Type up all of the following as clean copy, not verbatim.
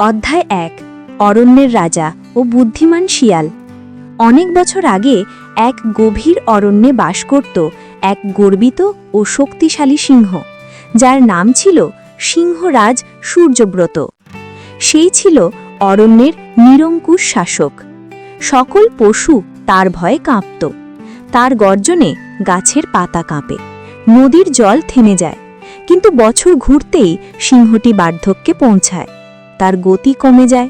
অধ্যায় ১ অরণ্যের রাজা ও বুদ্ধিমান শিয়াল। অনেক বছর আগে এক গভীর অরণ্যে বাস করত এক গর্বিত ও শক্তিশালী সিংহ, যার নাম ছিল সিংহরাজ সূর্যব্রত। সেই ছিল অরণ্যের নিরঙ্কুশ শাসক। সকল পশু তার ভয়ে কাঁপত। তার গর্জনে গাছের পাতা কাঁপে, নদীর জল থেমে যায়। কিন্তু বছর ঘুরতেই সিংহটি বার্ধক্যে পৌঁছায়। তার গতি কমে যায়,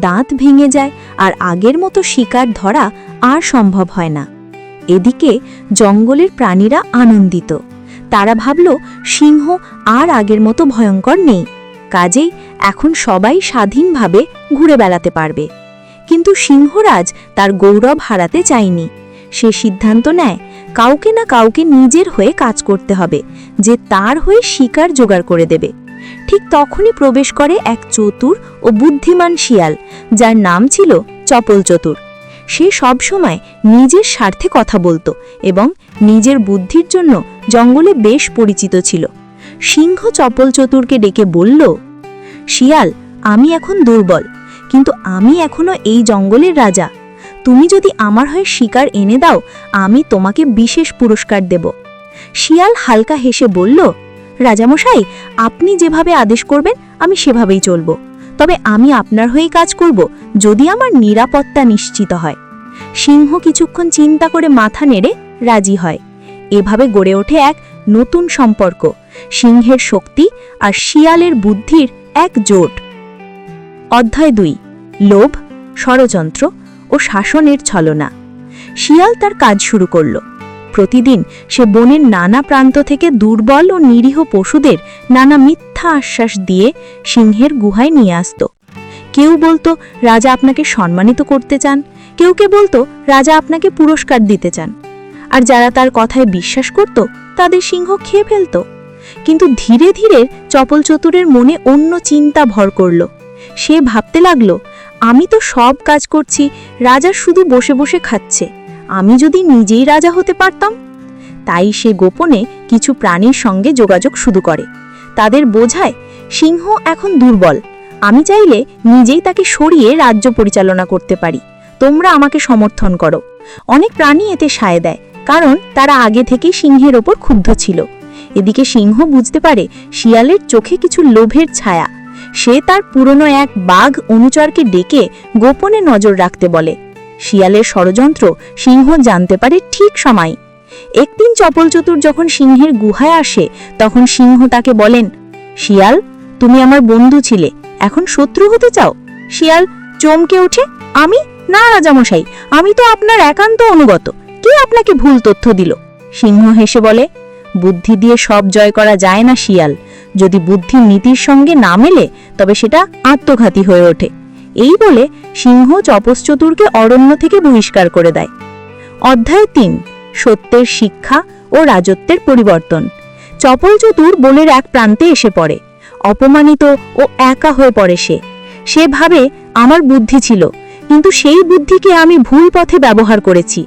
দাঁত ভেঙে যায়, আর আগের মতো শিকার ধরা আর সম্ভব হয় না। এদিকে জঙ্গলের প্রাণীরা আনন্দিত। তারা ভাবল সিংহ আর আগের মতো ভয়ঙ্কর নেই, কাজেই এখন সবাই স্বাধীনভাবে ঘুরে বেড়াতে পারবে। কিন্তু সিংহরাজ তার গৌরব হারাতে চায়নি। সে সিদ্ধান্ত নেয় কাউকে না কাউকে নিজের হয়ে কাজ করতে হবে, যে তার হয়ে শিকার জোগাড় করে দেবে। ঠিক তখনই প্রবেশ করে এক চতুর ও বুদ্ধিমান শিয়াল, যার নাম ছিল চপলচতুর। সে সবসময় নিজের স্বার্থে কথা বলতো এবং নিজের বুদ্ধির জন্য জঙ্গলে বেশ পরিচিত ছিল। সিংহ চপলচতুরকে ডেকে বলল, শিয়াল, আমি এখন দুর্বল, কিন্তু আমি এখনো এই জঙ্গলের রাজা। তুমি যদি আমার হয়ে শিকার এনে দাও, আমি তোমাকে বিশেষ পুরস্কার দেব। শিয়াল হালকা হেসে বলল, রাজামশাই, আপনি যেভাবে আদেশ করবেন আমি সেভাবেই চলব। তবে আমি আপনার হয়েই কাজ করব যদি আমার নিরাপত্তা নিশ্চিত হয়। সিংহ কিছুক্ষণ চিন্তা করে মাথা নেড়ে রাজি হয়। এভাবে গড়ে ওঠে এক নতুন সম্পর্ক, সিংহের শক্তি আর শিয়ালের বুদ্ধির এক জোট। অধ্যায় ২ লোভ, ষড়যন্ত্র ও শাসনের ছলনা। শিয়াল তার কাজ শুরু করল। প্রতিদিন সে বনের নানা প্রান্ত থেকে দুর্বল ও নিরীহ পশুদের নানা মিথ্যা আশ্বাস দিয়ে সিংহের গুহায় নিয়ে আসত। কেউ বলতো রাজা আপনাকে সম্মানিত করতে চান, কেউ বলতো রাজা আপনাকে পুরস্কার দিতে চান। আর যারা তার কথায় বিশ্বাস করত তাদের সিংহ খেয়ে ফেলত। কিন্তু ধীরে ধীরে চপলচতুরের মনে অন্য চিন্তা ভর করল। সে ভাবতে লাগলো, আমি তো সব কাজ করছি, রাজা শুধু বসে বসে খাচ্ছে। আমি যদি নিজেই রাজা হতে পারতাম। তাই সে গোপনে কিছু প্রাণীর সঙ্গে যোগাযোগ শুরু করে। তাদের বোঝায় সিংহ এখন দুর্বল, আমি চাইলে নিজেই তাকে সরিয়ে রাজ্য পরিচালনা করতে পারি। তোমরা আমাকে সমর্থন করো। অনেক প্রাণী এতে সায় দেয়, কারণ তারা আগে থেকেই সিংহের ওপর ক্ষুব্ধ ছিল। এদিকে সিংহ বুঝতে পারে শিয়ালের চোখে কিছু লোভের ছায়া। সে তার পুরনো এক বাঘ অনুচরকে ডেকে গোপনে নজর রাখতে বলে। শিয়ালের ষড়যন্ত্র সিংহ জানতে পারে ঠিক সময়। একদিন চপলচতুর যখন সিংহের গুহায় আসে, তখন সিংহ তাকে বলেন, শিয়াল, তুমি আমার বন্ধু ছিলে, এখন শত্রু হতে চাও? শিয়াল চমকে ওঠে, আমি? না রাজামশাই, আমি তো আপনার একান্ত অনুগত। কে আপনাকে ভুল তথ্য দিল? সিংহ হেসে বলে, বুদ্ধি দিয়ে সব জয় করা যায় না শিয়াল। যদি বুদ্ধি নীতির সঙ্গে না মেলে, তবে সেটা আত্মঘাতী হয়ে ওঠে। এই বলে সিংহ চপলচতুরকে অরণ্য থেকে বহিষ্কার করে দেয়। অধ্যায় ৩ সত্যের শিক্ষা ও রাজত্বের পরিবর্তন। চপলচতুর বনের এক প্রান্তে এসে পড়ে। অপমানিত ও একা হয়ে পড়ে সে ভাবে, আমার বুদ্ধি ছিল, কিন্তু সেই বুদ্ধিকে আমি ভুল পথে ব্যবহার করেছি।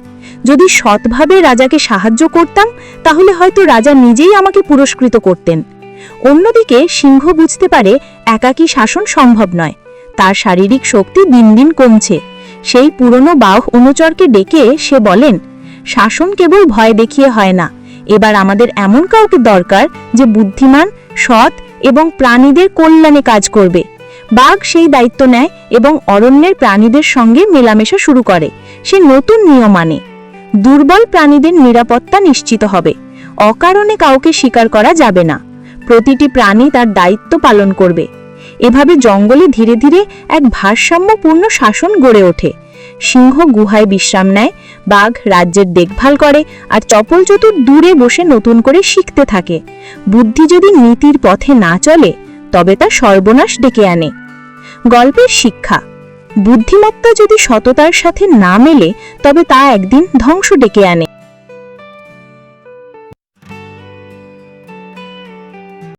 যদি সৎভাবে রাজাকে সাহায্য করতাম, তাহলে হয়তো রাজা নিজেই আমাকে পুরস্কৃত করতেন। অন্যদিকে সিংহ বুঝতে পারে একাকী শাসন সম্ভব নয়। তার শারীরিক শক্তি দিন দিন কমছে। সেই পুরনো বাঘ অনুচরকে ডেকে সে বলেন, শাসন কেবল ভয় দেখিয়ে হয় না। এবার আমাদের এমন কাউকে দরকার যে বুদ্ধিমান, সৎ এবং প্রাণীদের কল্যাণে কাজ করবে। বাঘ সেই দায়িত্ব নেয় এবং অরণ্যের প্রাণীদের সঙ্গে মেলামেশা শুরু করে। সে নতুন নিয়ম আনে। দুর্বল প্রাণীদের নিরাপত্তা নিশ্চিত হবে। অকারণে কাউকে শিকার করা যাবে না। প্রতিটি প্রাণী তার দায়িত্ব পালন করবে। এভাবে জঙ্গলে ধীরে ধীরে এক ভারসাম্যপূর্ণ শাসন গড়ে ওঠে। সিংহ গুহায় বিশ্রাম নেয়, বাঘ রাজ্যের দেখভাল করে, আর চপলচতুর দূরে বসে নতুন করে শিখতে থাকে। বুদ্ধি যদি নীতির পথে না চলে, তবে তা সর্বনাশ ডেকে আনে। গল্পের শিক্ষা, বুদ্ধিমত্তা যদি সততার সাথে না মেলে, তবে তা একদিন ধ্বংস ডেকে আনে।